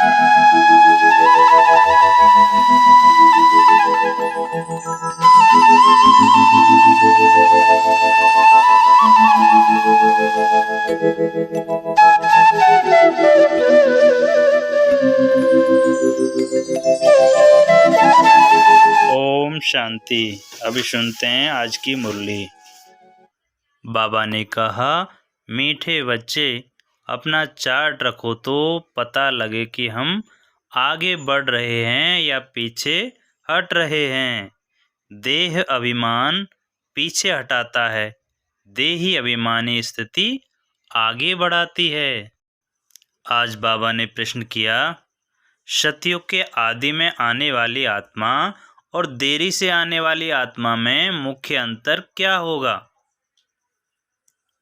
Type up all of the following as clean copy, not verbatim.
ओम शांति। अभी सुनते हैं आज की मुरली। बाबा ने कहा, मीठे बच्चे अपना चार्ट रखो तो पता लगे कि हम आगे बढ़ रहे हैं या पीछे हट रहे हैं। देह अभिमान पीछे हटाता है, देही अभिमानी स्थिति आगे बढ़ाती है। आज बाबा ने प्रश्न किया, सतयुग के आदि में आने वाली आत्मा और देरी से आने वाली आत्मा में मुख्य अंतर क्या होगा?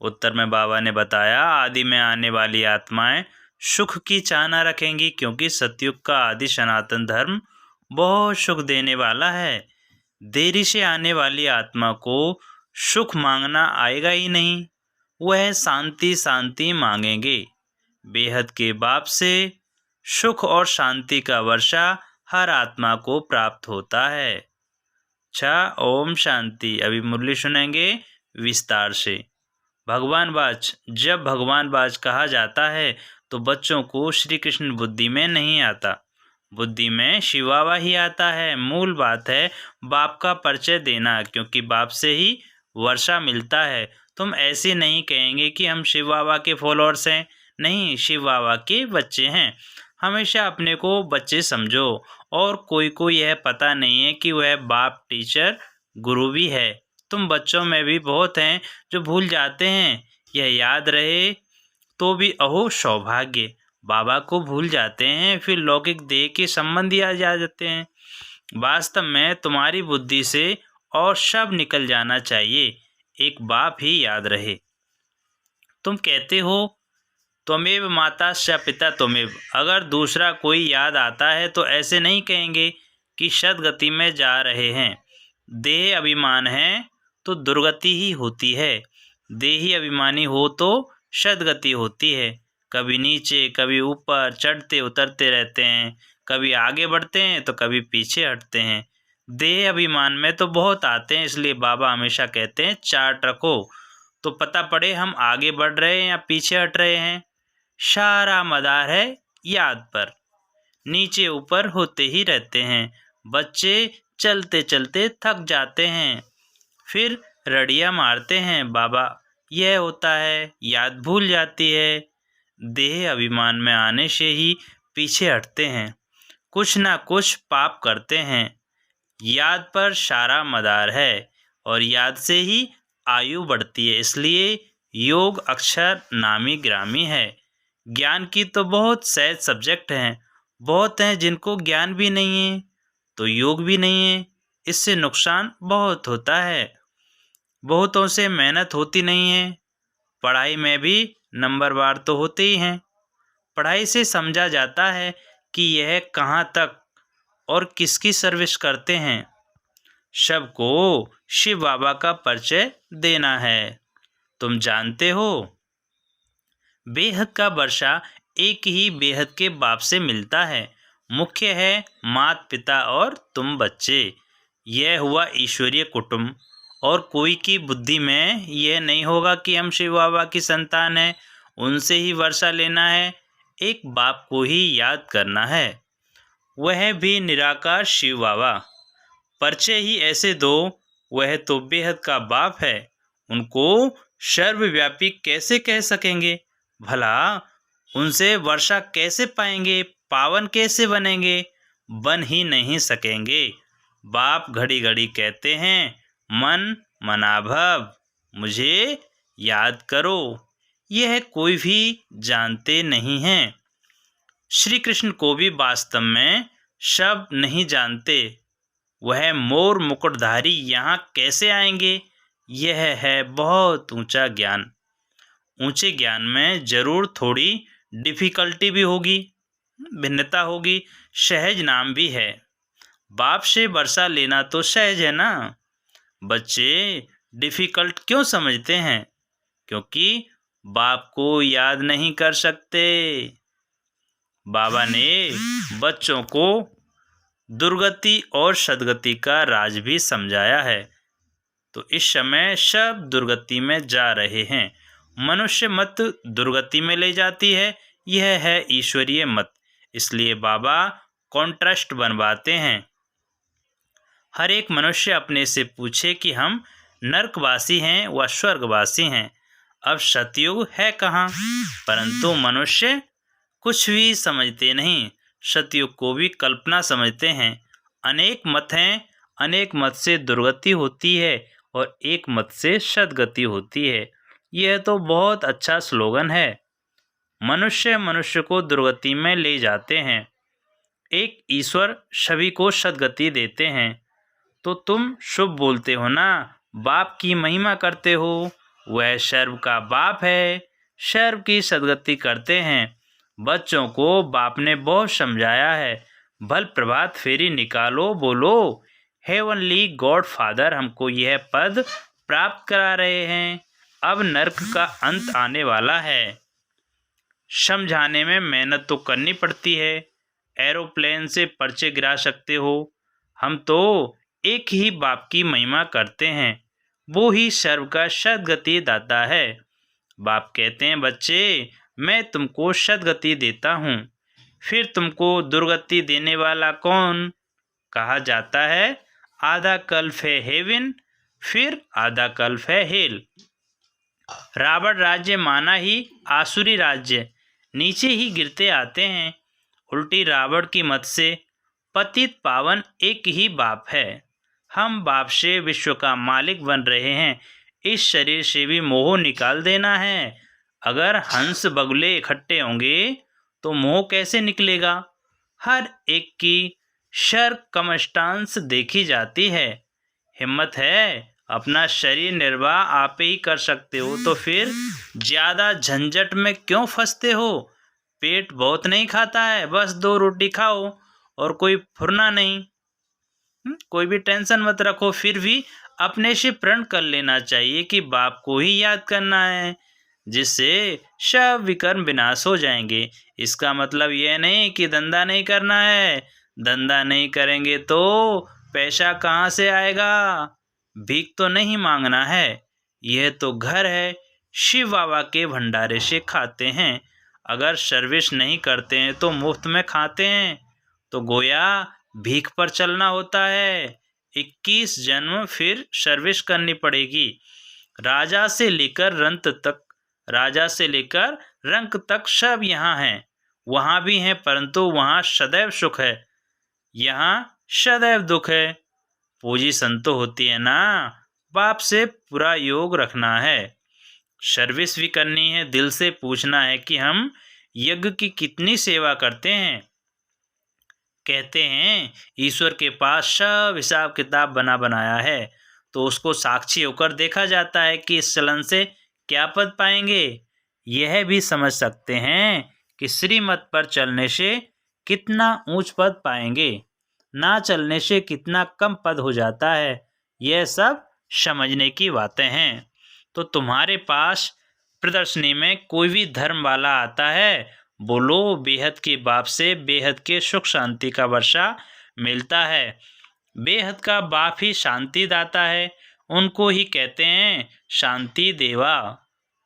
उत्तर में बाबा ने बताया, आदि में आने वाली आत्माएं सुख की चाहना रखेंगी क्योंकि सतयुग का आदि सनातन धर्म बहुत सुख देने वाला है। देरी से आने वाली आत्मा को सुख मांगना आएगा ही नहीं, वह शांति शांति मांगेंगे। बेहद के बाप से सुख और शांति का वर्षा हर आत्मा को प्राप्त होता है। अच्छा, ओम शांति। अभी मुरली सुनेंगे विस्तार से। भगवान बाज, जब भगवान बाज कहा जाता है तो बच्चों को श्री कृष्ण बुद्धि में नहीं आता, बुद्धि में शिव बाबा ही आता है। मूल बात है बाप का परिचय देना, क्योंकि बाप से ही वर्षा मिलता है। तुम ऐसे नहीं कहेंगे कि हम शिव बाबा के फॉलोअर्स हैं, नहीं, शिव बाबा के बच्चे हैं। हमेशा अपने को बच्चे समझो। और कोई को यह पता नहीं है कि वह बाप टीचर गुरु भी है। तुम बच्चों में भी बहुत हैं जो भूल जाते हैं। यह याद रहे तो भी अहो सौभाग्य, बाबा को भूल जाते हैं, फिर लौकिक देह के संबंधी आ जाते हैं। वास्तव में तुम्हारी बुद्धि से और सब निकल जाना चाहिए, एक बाप ही याद रहे। तुम कहते हो त्वमेव माता च पिता त्वमेव। अगर दूसरा कोई याद आता है तो ऐसे नहीं कहेंगे कि सदगति में जा रहे हैं। देह अभिमान है तो दुर्गति ही होती है, देही अभिमानी हो तो सदगति होती है। कभी नीचे कभी ऊपर चढ़ते उतरते रहते हैं, कभी आगे बढ़ते हैं तो कभी पीछे हटते हैं। देह अभिमान में तो बहुत आते हैं, इसलिए बाबा हमेशा कहते हैं चार्ट रखो तो पता पड़े हम आगे बढ़ रहे हैं या पीछे हट रहे हैं। सारा मदार है याद पर, नीचे ऊपर होते ही रहते हैं। बच्चे चलते चलते थक जाते हैं, फिर रड़ियाँ मारते हैं, बाबा यह होता है, याद भूल जाती है। देह अभिमान में आने से ही पीछे हटते हैं, कुछ ना कुछ पाप करते हैं। याद पर सारा मदार है और याद से ही आयु बढ़ती है, इसलिए योग अक्षर नामी ग्रामी है। ज्ञान की तो बहुत सहज सब्जेक्ट हैं, बहुत हैं जिनको ज्ञान भी नहीं है तो योग भी नहीं है। इससे नुकसान बहुत होता है, बहुतों से मेहनत होती नहीं है। पढ़ाई में भी नंबरवार तो होते ही हैं। पढ़ाई से समझा जाता है कि यह कहाँ तक और किसकी सर्विस करते हैं। सबको शिव बाबा का परिचय देना है। तुम जानते हो बेहद का वर्षा एक ही बेहद के बाप से मिलता है। मुख्य है माता पिता और तुम बच्चे। यह हुआ ईश्वरीय कुटुंब। और कोई की बुद्धि में यह नहीं होगा कि हम शिव बाबा की संतान हैं, उनसे ही वर्षा लेना है। एक बाप को ही याद करना है, वह भी निराकार शिव बाबा। परिचय ही ऐसे दो, वह तो बेहद का बाप है, उनको सर्वव्यापी कैसे कह सकेंगे? भला उनसे वर्षा कैसे पाएंगे, पावन कैसे बनेंगे? बन ही नहीं सकेंगे। बाप घड़ी घड़ी कहते हैं, मन मनाभव, मुझे याद करो। यह कोई भी जानते नहीं हैं। श्री कृष्ण को भी वास्तव में सब नहीं जानते। वह मोर मुकुटधारी यहाँ कैसे आएंगे? यह है बहुत ऊंचा ज्ञान। ऊंचे ज्ञान में जरूर थोड़ी डिफ़िकल्टी भी होगी, भिन्नता होगी, सहज नाम भी है। बाप से वर्षा लेना तो सहज है ना। बच्चे डिफ़िकल्ट क्यों समझते हैं? क्योंकि बाप को याद नहीं कर सकते। बाबा ने बच्चों को दुर्गति और सद्गति का राज भी समझाया है। तो इस समय सब दुर्गति में जा रहे हैं। मनुष्य मत दुर्गति में ले जाती है, यह है ईश्वरीय मत। इसलिए बाबा कॉन्ट्रास्ट बनवाते हैं। हर एक मनुष्य अपने से पूछे कि हम नरकवासी हैं व स्वर्गवासी हैं। अब सतयुग है कहाँ? परंतु मनुष्य कुछ भी समझते नहीं। सतयुग को भी कल्पना समझते हैं। अनेक मत हैं, अनेक मत से दुर्गति होती है और एक मत से सद्गति होती है। यह तो बहुत अच्छा स्लोगन है। मनुष्य मनुष्य को दुर्गति में ले जाते हैं, एक ईश्वर सभी को सद्गति देते हैं। तो तुम शुभ बोलते हो ना, बाप की महिमा करते हो। वह सर्व का बाप है, सर्व की सद्गति करते हैं। बच्चों को बाप ने बहुत समझाया है। भल प्रभात फेरी निकालो, बोलो हेवनली गॉड फादर हमको यह पद प्राप्त करा रहे हैं। अब नरक का अंत आने वाला है। समझाने में मेहनत तो करनी पड़ती है। एरोप्लेन से पर्चे गिरा सकते हो। हम तो एक ही बाप की महिमा करते हैं, वो ही सर्व का सद्गति दाता है। बाप कहते हैं, बच्चे मैं तुमको सद्गति देता हूँ। फिर तुमको दुर्गति देने वाला कौन? कहा जाता है आधा कल्प है हेवन, फिर आधा कल्प है हेल। रावण राज्य माना ही आसुरी राज्य, नीचे ही गिरते आते हैं। उल्टी रावण की मत से पतित पावन एक ही बाप है। हम बाप से विश्व का मालिक बन रहे हैं। इस शरीर से भी मोह निकाल देना है। अगर हंस बगुले इकट्ठे होंगे तो मोह कैसे निकलेगा? हर एक की शर कमष्टांश देखी जाती है। हिम्मत है अपना शरीर निर्वाह आप ही कर सकते हो, तो फिर ज़्यादा झंझट में क्यों फंसते हो? पेट बहुत नहीं खाता है, बस 2 रोटी खाओ और कोई फुरना नहीं। कोई भी टेंशन मत रखो। फिर भी अपने से प्रण कर लेना चाहिए कि बाप को ही याद करना है, जिससे सब विकर्म विनाश हो जाएंगे। इसका मतलब यह नहीं कि धंधा नहीं करना है। धंधा नहीं करेंगे तो पैसा कहाँ से आएगा? भीख तो नहीं मांगना है। यह तो घर है, शिव बाबा के भंडारे से खाते हैं। अगर सर्विस नहीं करते हैं तो मुफ्त में खाते हैं, तो गोया भीख पर चलना होता है। 21 जन्म फिर सर्विस करनी पड़ेगी। राजा से लेकर रंक तक सब यहाँ हैं। वहाँ भी हैं, परंतु वहाँ सदैव सुख है, यहाँ सदैव दुख है। पोजीशन तो होती है ना, बाप से पूरा योग रखना है। सर्विस भी करनी है। दिल से पूछना है कि हम यज्ञ की कितनी सेवा करते हैं। कहते हैं ईश्वर के पास सब हिसाब किताब बनाया है, तो उसको साक्षी होकर देखा जाता है कि इस चलन से क्या पद पाएंगे। यह भी समझ सकते हैं कि श्रीमत पर चलने से कितना ऊंच पद पाएंगे, ना चलने से कितना कम पद हो जाता है। यह सब समझने की बातें हैं। तो तुम्हारे पास प्रदर्शनी में कोई भी धर्म वाला आता है, बोलो बेहद के बाप से बेहद के सुख शांति का वर्षा मिलता है। बेहद का बाप ही शांति दाता है, उनको ही कहते हैं शांति देवा।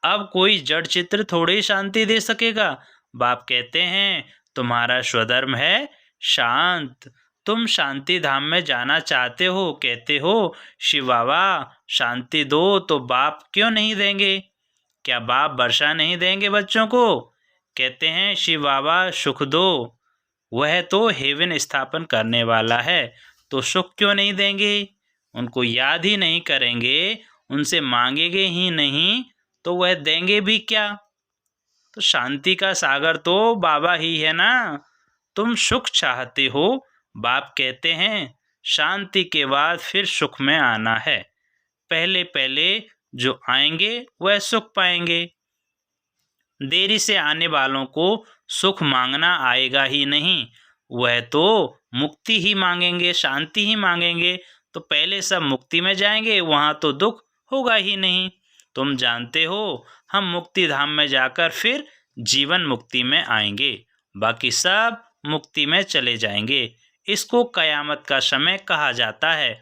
अब कोई जड़ चित्र थोड़ी शांति दे सकेगा। बाप कहते हैं तुम्हारा स्वधर्म है शांत। तुम शांति धाम में जाना चाहते हो, कहते हो शिव बाबा शांति दो, तो बाप क्यों नहीं देंगे? क्या बाप वर्षा नहीं देंगे बच्चों को? कहते हैं शिव बाबा सुख दो, वह तो हेवन स्थापन करने वाला है, तो सुख क्यों नहीं देंगे? उनको याद ही नहीं करेंगे, उनसे मांगेंगे ही नहीं, तो वह देंगे भी क्या? तो शांति का सागर तो बाबा ही है ना। तुम सुख चाहते हो, बाप कहते हैं शांति के बाद फिर सुख में आना है। पहले पहले जो आएंगे वह सुख पाएंगे। देरी से आने वालों को सुख मांगना आएगा ही नहीं, वह तो मुक्ति ही मांगेंगे, शांति ही मांगेंगे। तो पहले सब मुक्ति में जाएंगे, वहाँ तो दुख होगा ही नहीं। तुम जानते हो हम मुक्ति धाम में जाकर फिर जीवन मुक्ति में आएंगे, बाकी सब मुक्ति में चले जाएंगे। इसको कयामत का समय कहा जाता है।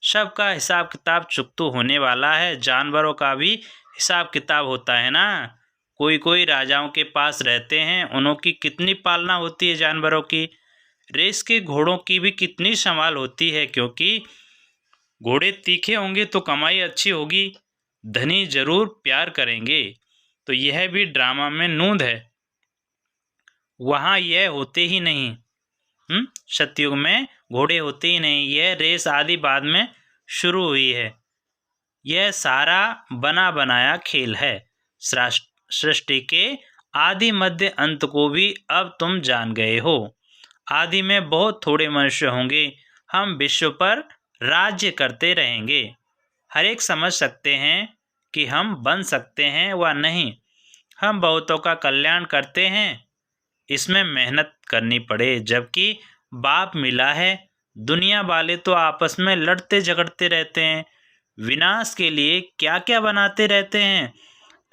सबका हिसाब किताब चुकतो होने वाला है। जानवरों का भी हिसाब किताब होता है ना। कोई कोई राजाओं के पास रहते हैं, उनकी कितनी पालना होती है जानवरों की। रेस के घोड़ों की भी कितनी संभाल होती है, क्योंकि घोड़े तीखे होंगे तो कमाई अच्छी होगी, धनी जरूर प्यार करेंगे। तो यह भी ड्रामा में नूंद है। वहाँ यह होते ही नहीं। सतयुग में घोड़े होते ही नहीं। यह रेस आदि बाद में शुरू हुई है। यह सारा बना बनाया खेल है। सृष्टि के आदि मध्य अंत को भी अब तुम जान गए हो। आदि में बहुत थोड़े मनुष्य होंगे। हम विश्व पर राज्य करते रहेंगे। हर एक समझ सकते हैं कि हम बन सकते हैं व नहीं। हम बहुतों का कल्याण करते हैं, इसमें मेहनत करनी पड़े। जबकि बाप मिला है। दुनिया वाले तो आपस में लड़ते झगड़ते रहते हैं, विनाश के लिए क्या क्या बनाते रहते हैं।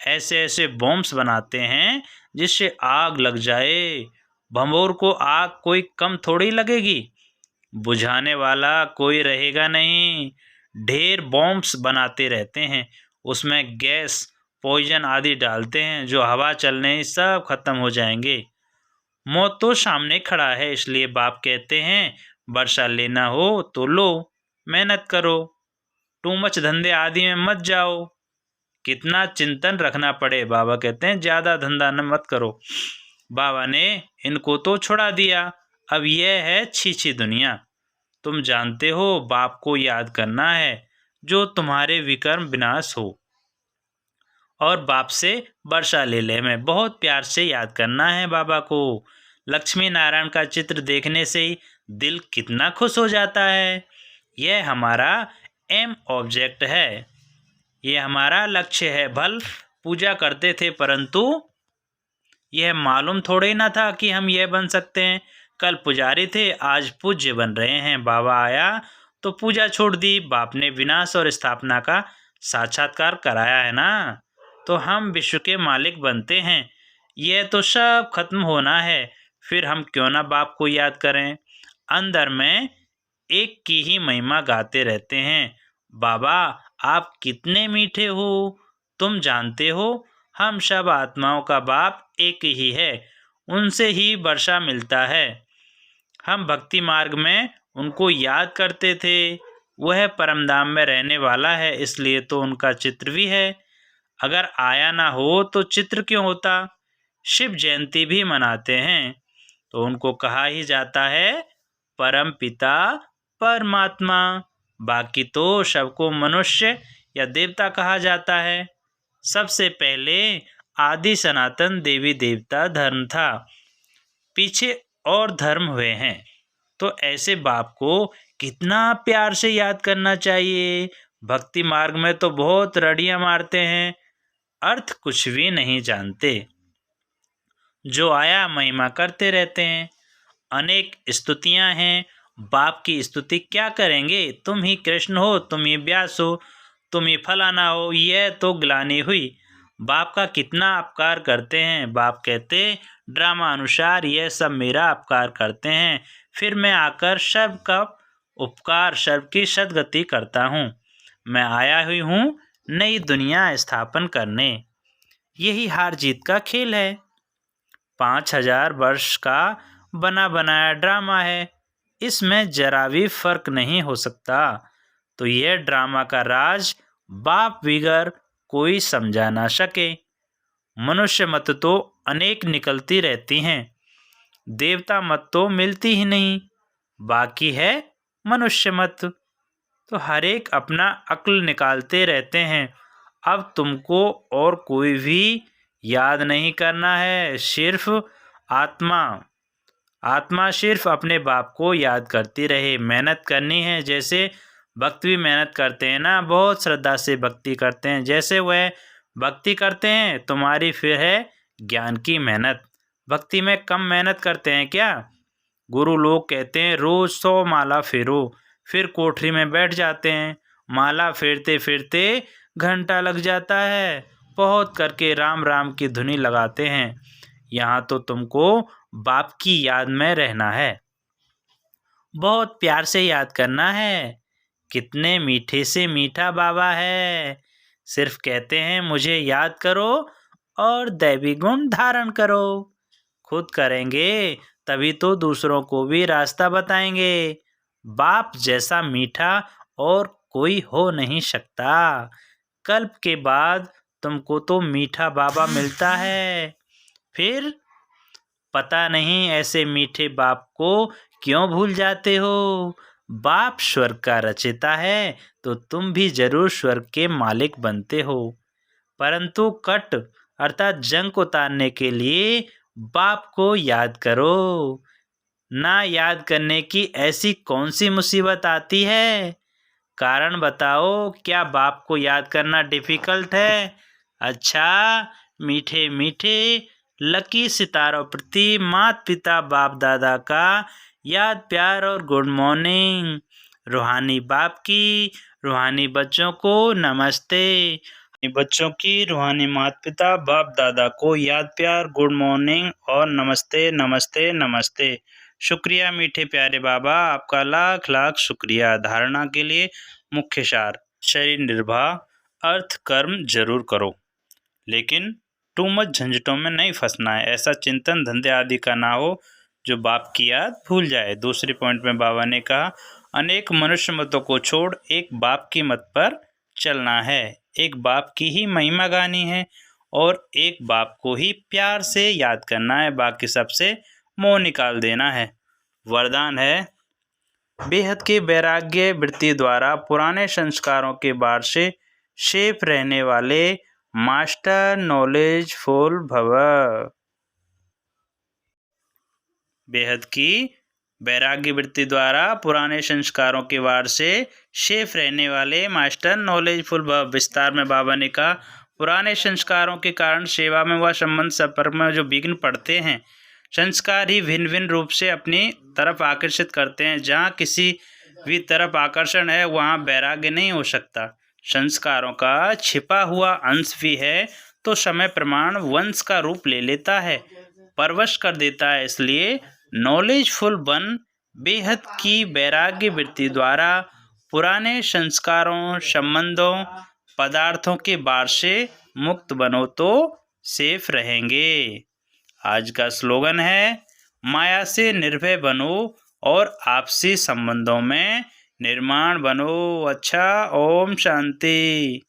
ऐसे ऐसे बॉम्ब्स बनाते हैं जिससे आग लग जाए। भंभोर को आग कोई कम थोड़ी लगेगी, बुझाने वाला कोई रहेगा नहीं। ढेर बॉम्ब्स बनाते रहते हैं, उसमें गैस पॉइजन आदि डालते हैं, जो हवा चलने ही सब खत्म हो जाएंगे। मौत तो सामने खड़ा है, इसलिए बाप कहते हैं वर्षा लेना हो तो लो, मेहनत करो, टू मच धंधे आदि में मत जाओ। कितना चिंतन रखना पड़े। बाबा कहते हैं ज़्यादा धंधा न मत करो। बाबा ने इनको तो छुड़ा दिया। अब यह है छी दुनिया। तुम जानते हो बाप को याद करना है जो तुम्हारे विकर्म विनाश हो, और बाप से वर्षा ले ले में बहुत प्यार से याद करना है बाबा को। लक्ष्मी नारायण का चित्र देखने से ही दिल कितना खुश हो जाता है। यह हमारा एम ऑब्जेक्ट है, यह हमारा लक्ष्य है। भल पूजा करते थे, परंतु यह मालूम थोड़े ना था कि हम यह बन सकते हैं। कल पुजारी थे, आज पूज्य बन रहे हैं। बाबा आया तो पूजा छोड़ दी। बाप ने विनाश और स्थापना का साक्षात्कार कराया है ना, तो हम विश्व के मालिक बनते हैं। यह तो सब खत्म होना है, फिर हम क्यों ना बाप को याद करें। अंदर में एक की ही महिमा गाते रहते हैं। बाबा आप कितने मीठे हो, तुम जानते हो हम सब आत्माओं का बाप एक ही है, उनसे ही वर्षा मिलता है। हम भक्ति मार्ग में उनको याद करते थे। वह परमधाम में रहने वाला है, इसलिए तो उनका चित्र भी है। अगर आया ना हो तो चित्र क्यों होता। शिव जयंती भी मनाते हैं तो उनको कहा ही जाता है परम पिता परमात्मा। बाकी तो सबको मनुष्य या देवता कहा जाता है। सबसे पहले आदि सनातन देवी देवता धर्म था, पीछे और धर्म हुए हैं। तो ऐसे बाप को कितना प्यार से याद करना चाहिए। भक्ति मार्ग में तो बहुत रड़ियां मारते हैं, अर्थ कुछ भी नहीं जानते। जो आया महिमा करते रहते हैं। अनेक स्तुतियां हैं। बाप की स्तुति क्या करेंगे। तुम ही कृष्ण हो, तुम ही व्यास हो, तुम ही फलाना हो। यह तो ग्लानि हुई। बाप का कितना अपकार करते हैं। बाप कहते ड्रामा अनुसार यह सब मेरा अपकार करते हैं, फिर मैं आकर सबका उपकार सबकी सदगति करता हूँ। मैं आया हुई हूँ नई दुनिया स्थापन करने। यही हार जीत का खेल है। 5000 वर्ष का बना बनाया ड्रामा है, इसमें जरा भी फर्क नहीं हो सकता। तो यह ड्रामा का राज बाप बिगर कोई समझा ना सके। मनुष्य मत तो अनेक निकलती रहती हैं, देवता मत तो मिलती ही नहीं। बाकी है मनुष्य मत। तो हर एक अपना अक्ल निकालते रहते हैं। अब तुमको और कोई भी याद नहीं करना है, सिर्फ आत्मा सिर्फ अपने बाप को याद करती रहे। मेहनत करनी है, जैसे भक्त भी मेहनत करते हैं ना, बहुत श्रद्धा से भक्ति करते हैं। जैसे वह भक्ति करते हैं, तुम्हारी फिर है ज्ञान की मेहनत। भक्ति में कम मेहनत करते हैं क्या। गुरु लोग कहते हैं रोज 100 माला फेरो, फिर कोठरी में बैठ जाते हैं। माला फेरते फेरते घंटा लग जाता है, बहुत करके राम राम की धुनी लगाते हैं। यहाँ तो तुमको बाप की याद में रहना है, बहुत प्यार से याद करना है। कितने मीठे से मीठा बाबा है, सिर्फ कहते हैं मुझे याद करो और दैवी गुण धारण करो। खुद करेंगे तभी तो दूसरों को भी रास्ता बताएंगे। बाप जैसा मीठा और कोई हो नहीं सकता। कल्प के बाद तुमको तो मीठा बाबा मिलता है, फिर पता नहीं ऐसे मीठे बाप को क्यों भूल जाते हो। बाप स्वर्ग का रचयिता है तो तुम भी जरूर स्वर्ग के मालिक बनते हो, परंतु कट अर्थात जंक उतारने के लिए बाप को याद करो। ना याद करने की ऐसी कौन सी मुसीबत आती है? कारण बताओ, क्या बाप को याद करना डिफिकल्ट है? अच्छा, मीठे मीठे लकी सितारों प्रति माता पिता बाप दादा का याद प्यार और गुड मॉर्निंग। रूहानी बाप की रूहानी बच्चों को नमस्ते। बच्चों की रूहानी माता पिता बाप दादा को याद प्यार गुड मॉर्निंग और नमस्ते नमस्ते नमस्ते। शुक्रिया मीठे प्यारे बाबा, आपका लाख लाख शुक्रिया। धारणा के लिए मुख्य सार, शरीर निर्वाह, अर्थ कर्म जरूर करो, लेकिन टू मच झंझटों में नहीं फंसना है। ऐसा चिंतन धंधे आदि का ना हो जो बाप की याद भूल जाए। दूसरे पॉइंट में बाबा ने कहा, अनेक मनुष्य मतों को छोड़ एक बाप की मत पर चलना है। एक बाप की ही महिमा गानी है और एक बाप को ही प्यार से याद करना है, बाकी सबसे मोह निकाल देना है। वरदान है, बेहद के वैराग्य वृत्ति द्वारा पुराने संस्कारों के बार से शेप रहने वाले मास्टर नॉलेजफुल भव। बेहद की वैराग्य वृत्ति द्वारा पुराने संस्कारों के वार से शेफ रहने वाले मास्टर नॉलेजफुल भव। विस्तार में बाबा ने कहा, पुराने संस्कारों के कारण सेवा में व संबंध संपर्क में जो विघ्न पड़ते हैं, संस्कार ही भिन्न भिन्न रूप से अपनी तरफ आकर्षित करते हैं। जहाँ किसी भी तरफ आकर्षण है वहाँ वैराग्य नहीं हो सकता। संस्कारों का छिपा हुआ अंश भी है तो समय प्रमाण वंश का रूप ले लेता है, परवश कर देता है। इसलिए नॉलेजफुल बन बेहद की वैराग्य वृत्ति द्वारा पुराने संस्कारों, संबंधों, पदार्थों के बार से मुक्त बनो तो सेफ रहेंगे। आज का स्लोगन है, माया से निर्भय बनो और आपसी संबंधों में निर्माण बनो। अच्छा, ओम शांति।